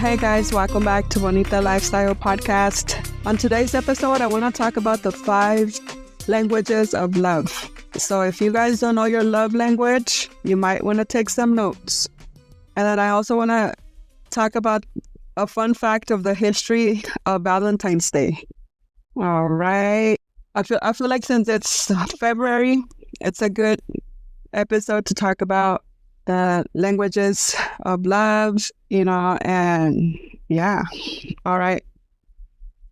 Hey guys, welcome back to Bonita Lifestyle Podcast. On today's episode, I want to talk about the 5 languages of love. So if you guys don't know your love language, you might want to take some notes. And then I also want to talk about a fun fact of the history of Valentine's Day. All right. I feel like since it's February, it's a good episode to talk about the languages of love, and yeah. All right.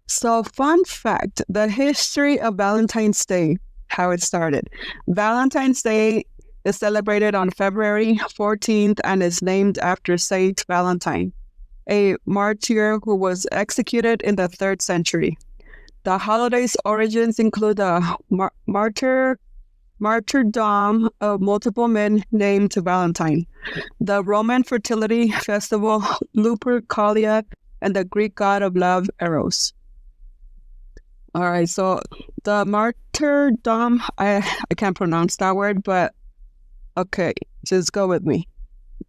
So fun fact, the history of Valentine's Day, how it started. Valentine's Day is celebrated on February 14th and is named after Saint Valentine, a martyr who was executed in the 3rd century. The holiday's origins include the martyrdom of multiple men named Valentine, the Roman fertility festival Lupercalia, and the Greek god of love Eros. All right, so the martyrdom, I can't pronounce that word, but okay, just go with me.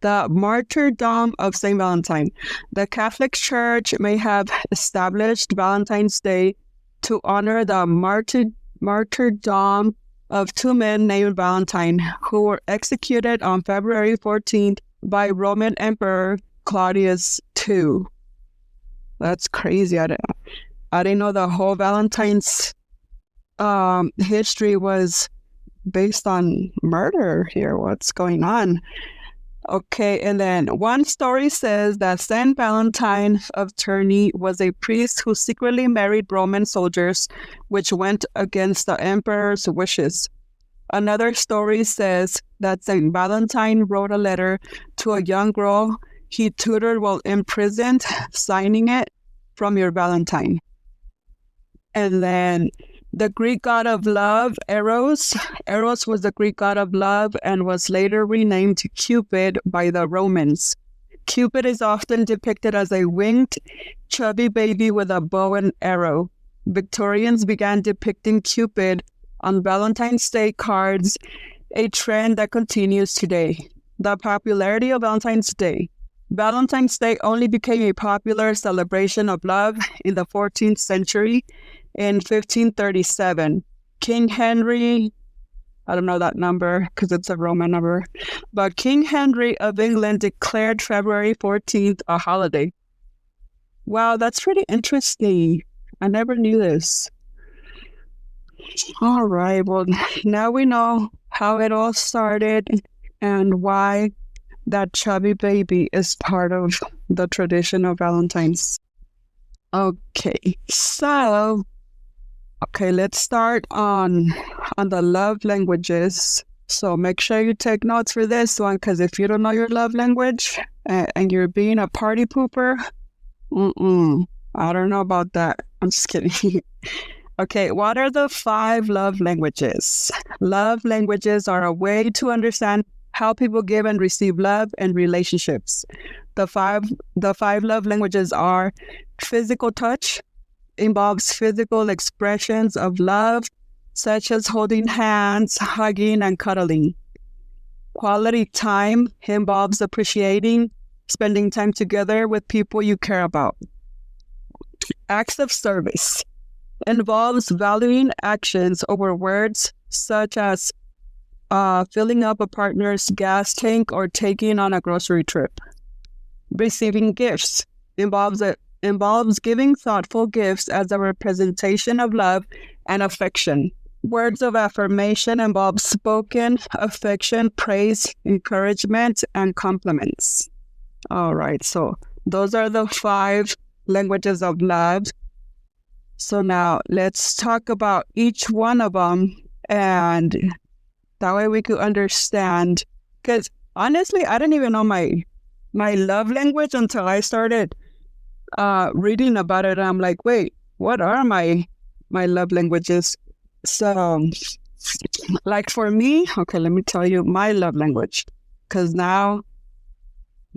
The martyrdom of Saint Valentine. The Catholic Church may have established Valentine's Day to honor the martyrdom of 2 men named Valentine, who were executed on February 14th by Roman Emperor Claudius II. That's crazy. I didn't know the whole Valentine's history was based on murder here. What's going on? Okay, and then one story says that Saint Valentine of Terni was a priest who secretly married Roman soldiers, which went against the emperor's wishes. Another story says that Saint Valentine wrote a letter to a young girl he tutored while imprisoned, signing it, "From your Valentine." And then the Greek god of love, Eros. Eros was the Greek god of love and was later renamed Cupid by the Romans. Cupid is often depicted as a winged, chubby baby with a bow and arrow. Victorians began depicting Cupid on Valentine's Day cards, a trend that continues today. The popularity of Valentine's Day. Valentine's Day only became a popular celebration of love in the 14th century. In 1537, King Henry, I don't know that number because it's a Roman number, but King Henry of England declared February 14th a holiday. Wow, that's pretty interesting. I never knew this. All right, well, now we know how it all started and why that chubby baby is part of the tradition of Valentine's. Okay, so... Okay, let's start on the love languages. So make sure you take notes for this one, because if you don't know your love language and you're being a party pooper, I don't know about that. I'm just kidding. Okay, what are the 5 love languages? Love languages are a way to understand how people give and receive love and relationships. The five love languages are physical touch. Involves physical expressions of love, such as holding hands, hugging, and cuddling. Quality time involves appreciating, spending time together with people you care about. Acts of service involves valuing actions over words, such as filling up a partner's gas tank or taking on a grocery trip. Receiving gifts involves giving thoughtful gifts as a representation of love and affection. Words of affirmation involve spoken affection, praise, encouragement, and compliments. All right, so those are the 5 languages of love. So now let's talk about each one of them, and that way we could understand. Because honestly, I didn't even know my love language until I started reading about it. I'm like, wait, what are my love languages? So, like for me, okay, let me tell you my love language, because now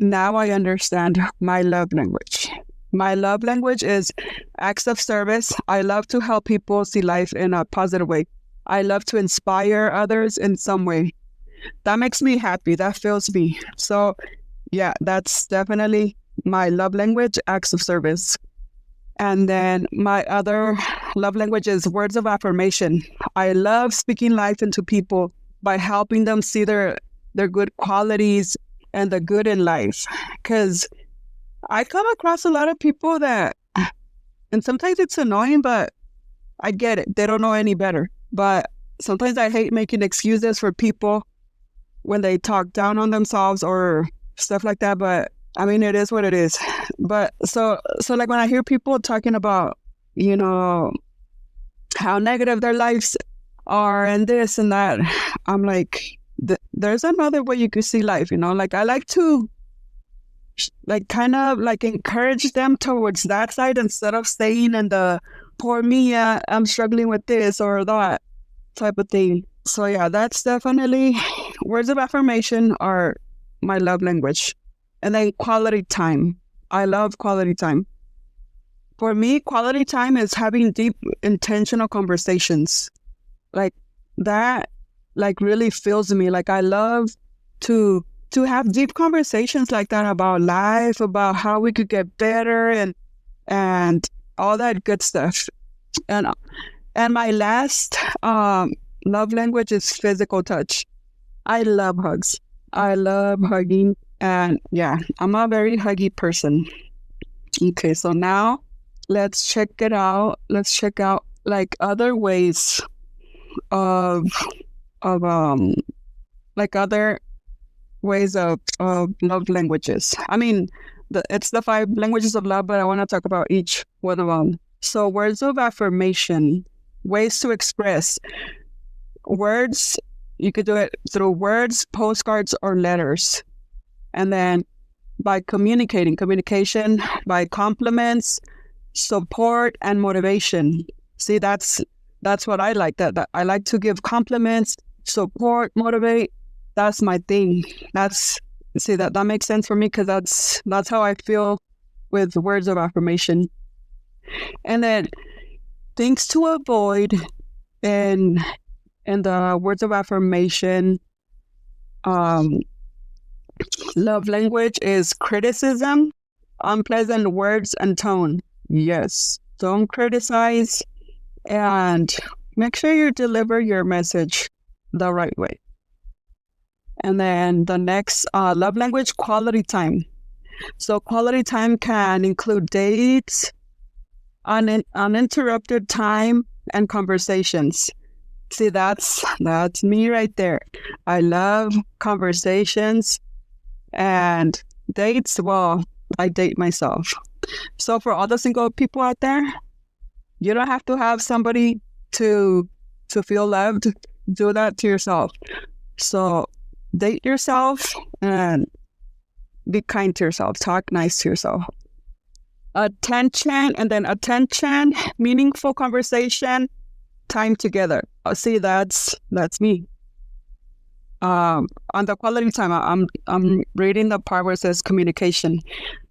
I understand my love language. My love language is acts of service. I love to help people see life in a positive way. I love to inspire others in some way. That makes me happy. That fills me. So, yeah, that's definitely my love language, acts of service. And then my other love language is words of affirmation. I love speaking life into people by helping them see their good qualities and the good in life. Because I come across a lot of people that, and sometimes it's annoying, but I get it. They don't know any better. But sometimes I hate making excuses for people when they talk down on themselves or stuff like that. But I mean, it is what it is. But so like when I hear people talking about, how negative their lives are and this and that, I'm like, there's another way you could see life, like I like to like kind of like encourage them towards that side instead of staying in the poor me, I'm struggling with this or that type of thing. So yeah, that's definitely words of affirmation are my love language. And then quality time. I love quality time. For me, quality time is having deep, intentional conversations. Like that, like really fills me. Like I love to have deep conversations like that about life, about how we could get better and all that good stuff. And my last love language is physical touch. I love hugs. I love hugging. And yeah, I'm a very huggy person. Okay, so now let's check it out. Let's check out like other ways of like other ways of love languages. I mean, it's the 5 languages of love, but I want to talk about each one of them. So words of affirmation, ways to express. Words, you could do it through words, postcards, or letters. And then by communication by compliments, support, and motivation. See, that's what I like. That I like to give compliments, support, motivate. That's my thing. That makes sense for me because that's how I feel with words of affirmation. And then things to avoid in the words of affirmation. Love language is criticism, unpleasant words, and tone. Yes, don't criticize, and make sure you deliver your message the right way. And then the next love language, quality time. So quality time can include dates, uninterrupted time, and conversations. See, that's me right there. I love conversations. And dates, well, I date myself. So for all the single people out there, you don't have to have somebody to feel loved. Do that to yourself. So date yourself and be kind to yourself. Talk nice to yourself. Attention, meaningful conversation, time together. See, that's me. On the quality time, I'm reading the part where it says communication,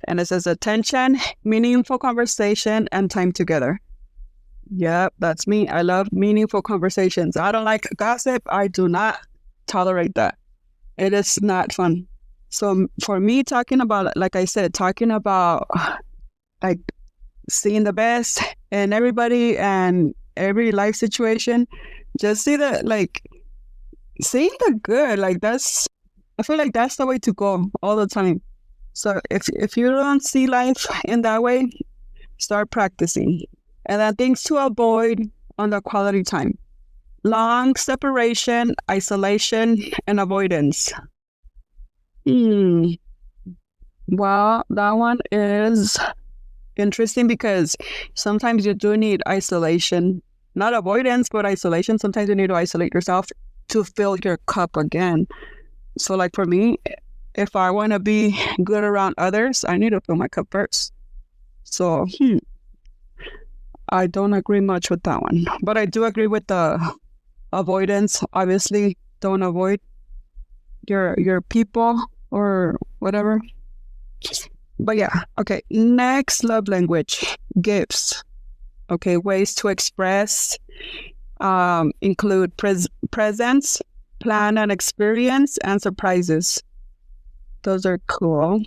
and it says attention, meaningful conversation, and time together. Yep, that's me. I love meaningful conversations. I don't like gossip. I do not tolerate that. It is not fun. So for me, talking about, like I said, like seeing the best in everybody and every life situation, just see that, like, seeing the good, like I feel like that's the way to go all the time. So if you don't see life in that way, start practicing. And then things to avoid on the quality time: long separation, isolation, and avoidance. Well, that one is interesting because sometimes you do need isolation, not avoidance, but isolation. Sometimes you need to isolate yourself to fill your cup again. So like for me, if I want to be good around others, I need to fill my cup first. So I don't agree much with that one, but I do agree with the avoidance. Obviously, don't avoid your people or whatever. But yeah, okay. Next love language, gifts. Okay, ways to express include presents, plan and experience, and surprises. Those are cool.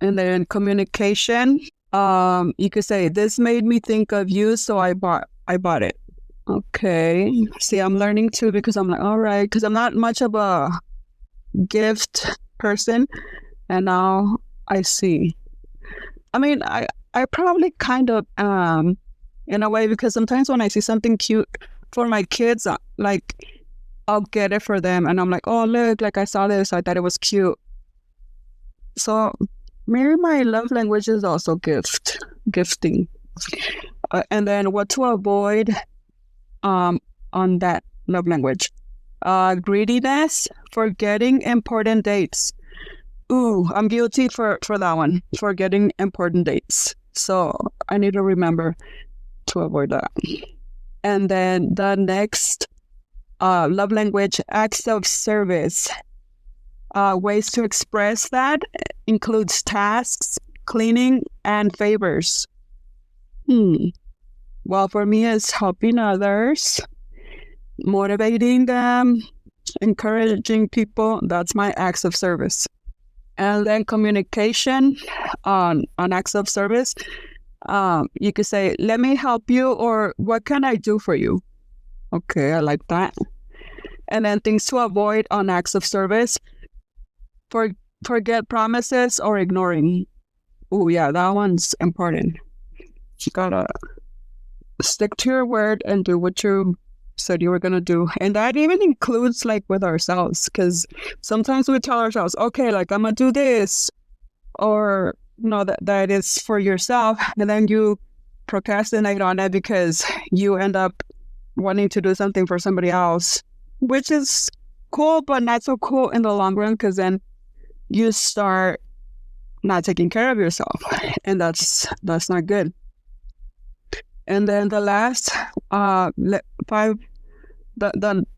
And then communication. You could say, this made me think of you, so I bought it. Okay. See, I'm learning too, because I'm like, all right, because I'm not much of a gift person. And now I see. I mean, I probably kind of in a way, because sometimes when I see something cute for my kids, like I'll get it for them, and I'm like, oh look, like I saw this, I thought it was cute. So maybe my love language is also gifting. And then what to avoid on that love language. Greediness, forgetting important dates. Ooh, I'm guilty for that one, forgetting important dates. So I need to remember to avoid that. And then the next love language, acts of service. Ways to express that includes tasks, cleaning, and favors. Well, for me, it's helping others, motivating them, encouraging people. That's my acts of service. And then communication on acts of service. You could say, let me help you, or what can I do for you? Okay, I like that. And then things to avoid on acts of service. Forget promises or ignoring. Oh, yeah, that one's important. You gotta stick to your word and do what you said you were going to do. And that even includes like with ourselves, because sometimes we tell ourselves, okay, like I'm going to do this, or no, that is for yourself. And then you procrastinate on it because you end up wanting to do something for somebody else, which is cool, but not so cool in the long run, because then you start not taking care of yourself, and that's not good. And then the last the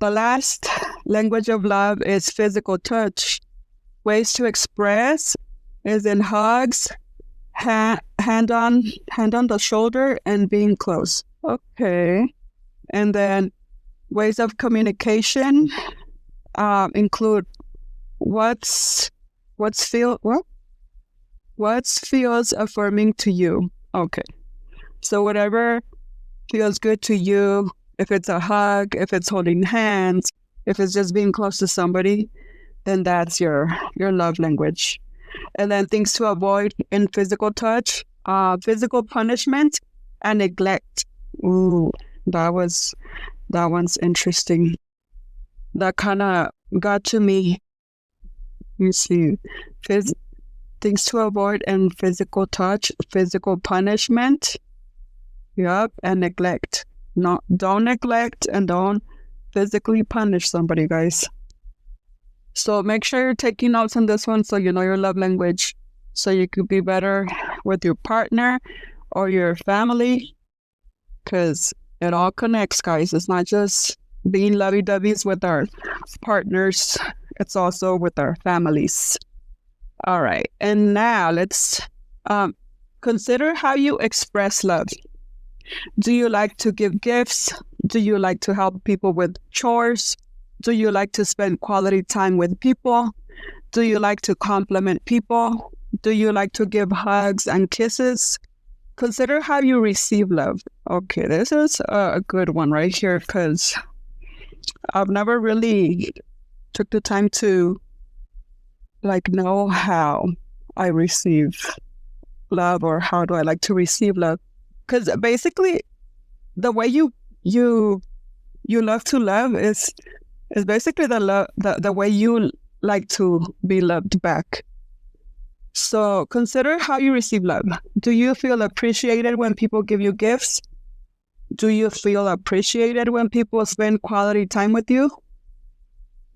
last language of love is physical touch. Ways to express is in hugs, hand on the shoulder, and being close. Okay. And then ways of communication include what feels affirming to you. Okay. So whatever feels good to you, if it's a hug, if it's holding hands, if it's just being close to somebody, then that's your love language. And then things to avoid in physical touch, physical punishment and neglect. Ooh, that one's interesting. That kind of got to me. You see, things to avoid in physical touch, physical punishment. Yep, and neglect. No, don't neglect and don't physically punish somebody, guys. So make sure you're taking notes on this one so you know your love language, so you could be better with your partner or your family, because it all connects, guys. It's not just being lovey-doveys with our partners. It's also with our families. All right. And now let's consider how you express love. Do you like to give gifts? Do you like to help people with chores? Do you like to spend quality time with people? Do you like to compliment people? Do you like to give hugs and kisses? Consider how you receive love. Okay, this is a good one right here, because I've never really took the time to know how I receive love, or how do I like to receive love. Because basically, the way you love to love is basically the way you like to be loved back. So consider how you receive love. Do you feel appreciated when people give you gifts? Do you feel appreciated when people spend quality time with you?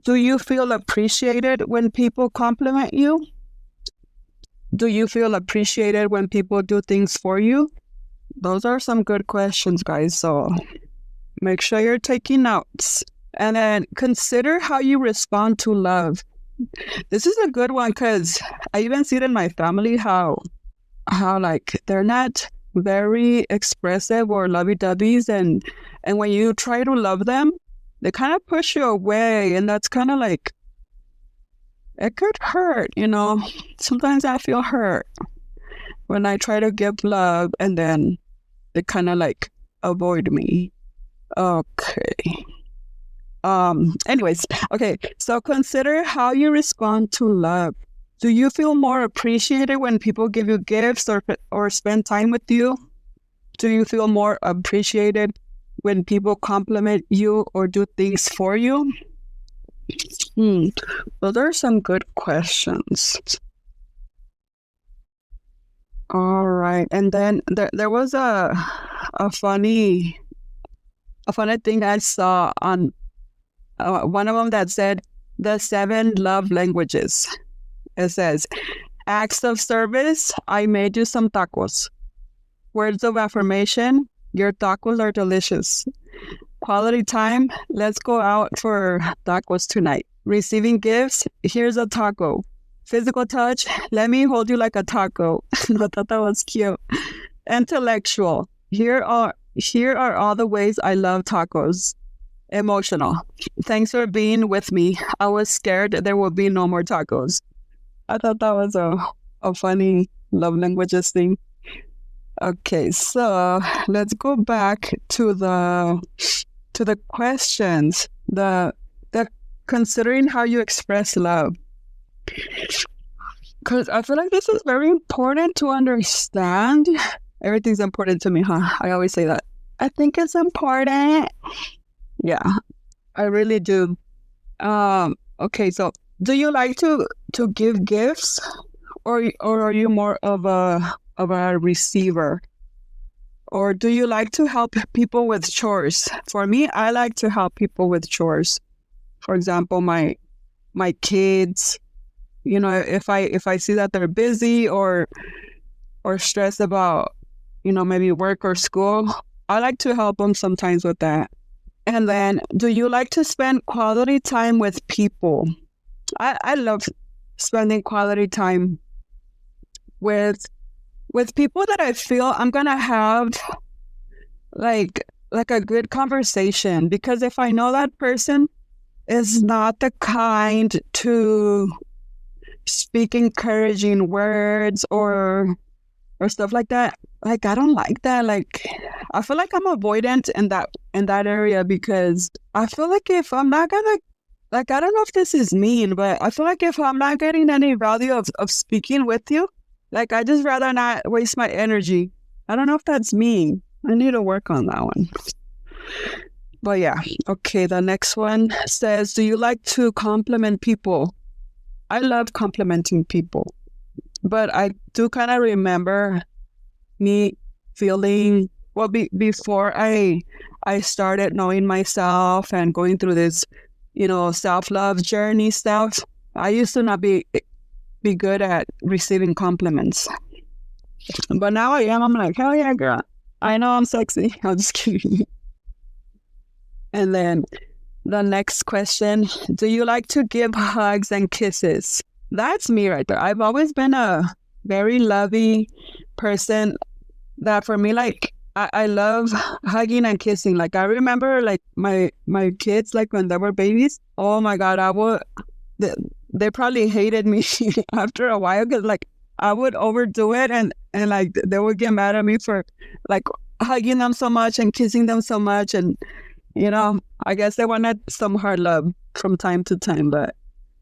Do you feel appreciated when people compliment you? Do you feel appreciated when people do things for you? Those are some good questions, guys. So make sure you're taking notes. And then consider how you respond to love. This is a good one, because I even see it in my family how like they're not very expressive or lovey-doveys, and when you try to love them, they kind of push you away, and that's kind of like it could hurt, Sometimes I feel hurt when I try to give love and then they kind of like avoid me. Okay. Anyways, okay. So consider how you respond to love. Do you feel more appreciated when people give you gifts or spend time with you? Do you feel more appreciated when people compliment you or do things for you? Well, there are some good questions. All right. And then there was a funny thing I saw on one of them that said the 7 love languages. It says, acts of service, I made you some tacos. Words of affirmation, your tacos are delicious. Quality time, let's go out for tacos tonight. Receiving gifts, here's a taco. Physical touch, let me hold you like a taco. I thought that was cute. Intellectual, here are all the ways I love tacos. Emotional, thanks for being with me. I was scared there would be no more tacos. I thought that was a funny love languages thing. Okay, so let's go back to the questions. The considering how you express love. Because I feel like this is very important to understand. Everything's important to me, huh? I always say that. I think it's important. Yeah, I really do. Okay, so do you like to give gifts, or are you more of a receiver? Or do you like to help people with chores? For me, I like to help people with chores. For example, my kids, if I see that they're busy or stressed about, maybe work or school, I like to help them sometimes with that. And then, do you like to spend quality time with people? I love spending quality time with people that I feel I'm gonna have like a good conversation, because if I know that person is not the kind to speak encouraging words or stuff like that, like I don't like that. Like I feel like I'm avoidant in that area, because I feel like if I'm not gonna, like, I don't know if this is mean, but I feel like if I'm not getting any value of speaking with you, like, I just rather not waste my energy. I don't know if that's mean. I need to work on that one. But yeah, okay, the next one says, do you like to compliment people? I love complimenting people. But I do kind of remember me feeling, well, before I started knowing myself and going through this, self-love journey stuff, I used to not be good at receiving compliments. But now I am. I'm like, hell yeah, girl. I know I'm sexy. I'm just kidding. And then the next question, do you like to give hugs and kisses? That's me right there. I've always been a very lovey person, that for me, like, I love hugging and kissing. Like, I remember, like, my kids, like, when they were babies, oh my God, they probably hated me after a while, because, like, I would overdo it, and like, they would get mad at me for, like, hugging them so much and kissing them so much. And, I guess they wanted some hard love from time to time, but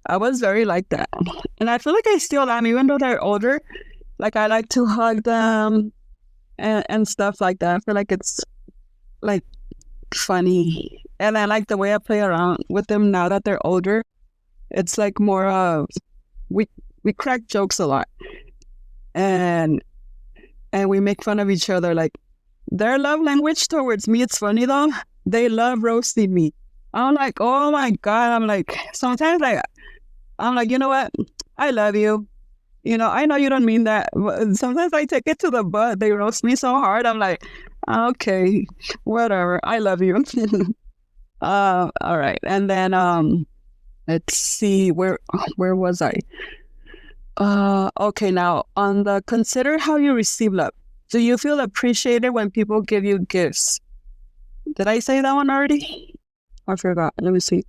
I was very like that. And I feel like I still am, even though they're older. Like, I like to hug them and stuff like that. I feel like it's, like, funny. And I like the way I play around with them now that they're older. It's like more of, we crack jokes a lot. And we make fun of each other. Like, their love language towards me, it's funny though. They love roasting me. I'm like, oh my God. I'm like, sometimes, like, I'm like, you know what? I love you. I know you don't mean that. But sometimes I take it to the butt. They roast me so hard. I'm like, okay, whatever. I love you. All right. And then, let's see, where was I? Okay, now on the consider how you receive love. Do you feel appreciated when people give you gifts? Did I say that one already? I forgot. Let me see.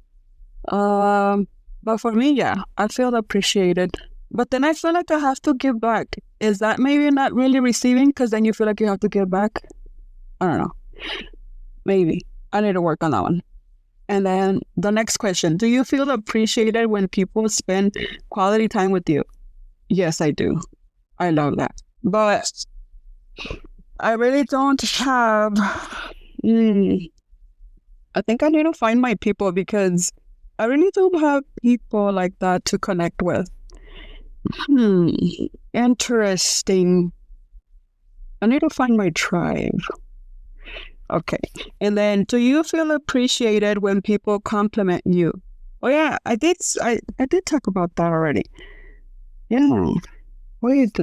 But But for me, yeah, I feel appreciated. But then I feel like I have to give back. Is that maybe not really receiving? Because then you feel like you have to give back? I don't know. Maybe. I need to work on that one. And then the next question. Do you feel appreciated when people spend quality time with you? Yes, I do. I love that. But I really don't have... I think I need to find my people because I really don't have people like that to connect with. Interesting. I need to find my tribe. Okay. And then, do you feel appreciated when people compliment you? Oh yeah, I did talk about that already. Yeah. Wait,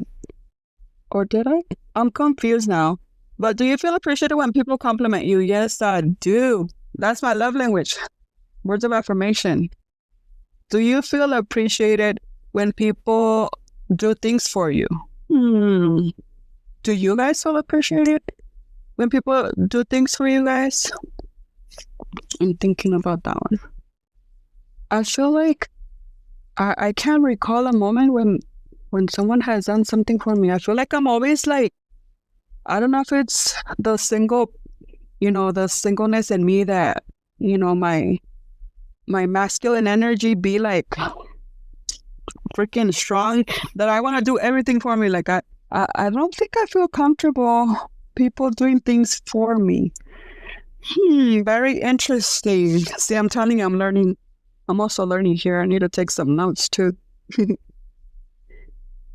or did I? I'm confused now. But do you feel appreciated when people compliment you? Yes, I do. That's my love language. Words of affirmation. Do you feel appreciated when people do things for you? Do you guys feel appreciated when people do things for you guys? I'm thinking about that one. I feel like I can't recall a moment when someone has done something for me. I feel like I'm always like, I don't know if it's the singleness in me that, my masculine energy be like freaking strong, that I want to do everything for me. Like I don't think I feel comfortable people doing things for me. Very interesting. See, I'm telling you, I'm learning. I'm also learning here. I need to take some notes too.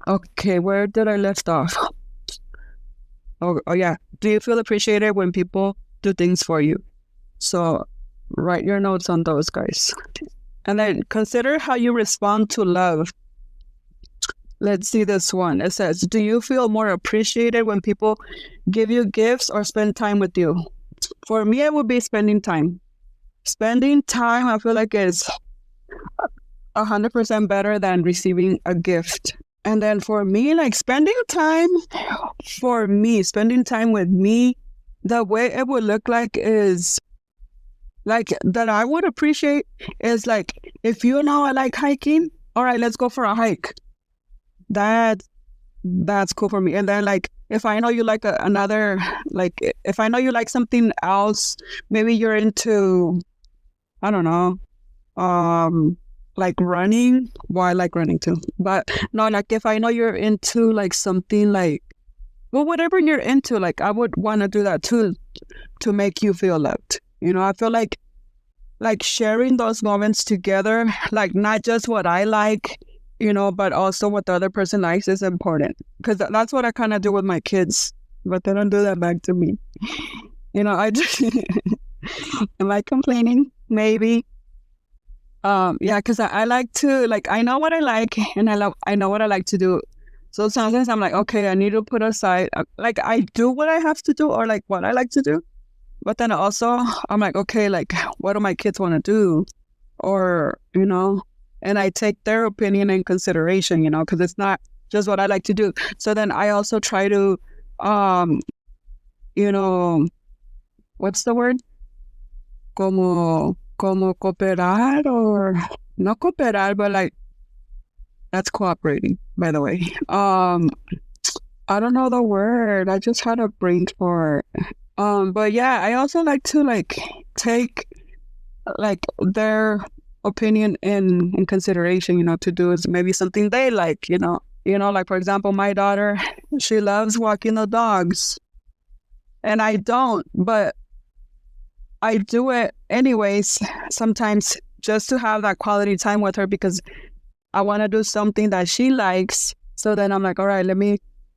Okay, where did I left off? Oh yeah. Do you feel appreciated when people do things for you? So write your notes on those, guys. And then consider how you respond to love. Let's see this one. It says, do you feel more appreciated when people give you gifts or spend time with you? For me, it would be spending time. Spending time, I feel like is 100% better than receiving a gift. And then for me, like spending time with me, the way it would look like is like that I would appreciate is like, if you know I like hiking, all right, let's go for a hike. That's cool for me. And then like, if I know you like if I know you like something else, maybe you're into, I don't know, like running. Well, I like running too. But no, like if I know you're into like something like, well, whatever you're into, like I would want to do that too, to make you feel loved. I feel like sharing those moments together, like not just what I like, but also what the other person likes is important. Because that's what I kind of do with my kids, but they don't do that back to me. I just, am I complaining? Maybe. Yeah, because I like to, like, I know what I like and I know what I like to do. So sometimes I'm like, okay, I need to put aside, like I do what I have to do or like what I like to do. But then also I'm like, okay, like what do my kids want to do? Or, and I take their opinion in consideration, because it's not just what I like to do. So then I also try to, what's the word? Como cooperar, or not cooperar, but like, that's cooperating, by the way. I don't know the word. I just had a brain fart. But yeah, I also like to like take like their opinion in consideration, to do is maybe something they like, like for example, my daughter, she loves walking the dogs and I don't, but I do it anyways, sometimes just to have that quality time with her because I want to do something that she likes. So then I'm like, all right,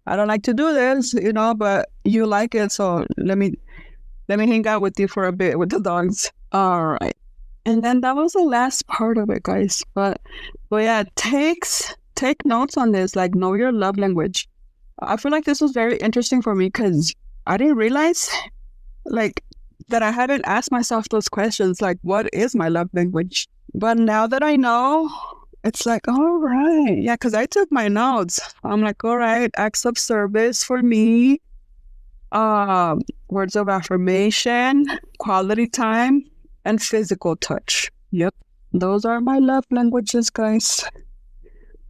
I don't like to do this, but you like it. So let me hang out with you for a bit with the dogs. All right. And then that was the last part of it, guys. But yeah, take notes on this, like know your love language. I feel like this was very interesting for me because I didn't realize like that I hadn't asked myself those questions, like what is my love language? But now that I know, it's like, all right. Yeah, because I took my notes. I'm like, all right, acts of service for me, words of affirmation, quality time, and physical touch. Yep. Those are my love languages, guys.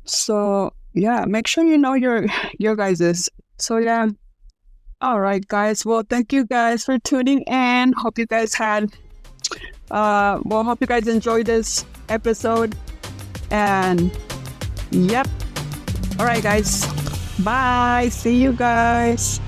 So yeah, make sure you know your guys's. So yeah. All right, guys. Well, thank you guys for tuning in. Hope you guys hope you guys enjoyed this episode. And yep. All right, guys. Bye. See you guys.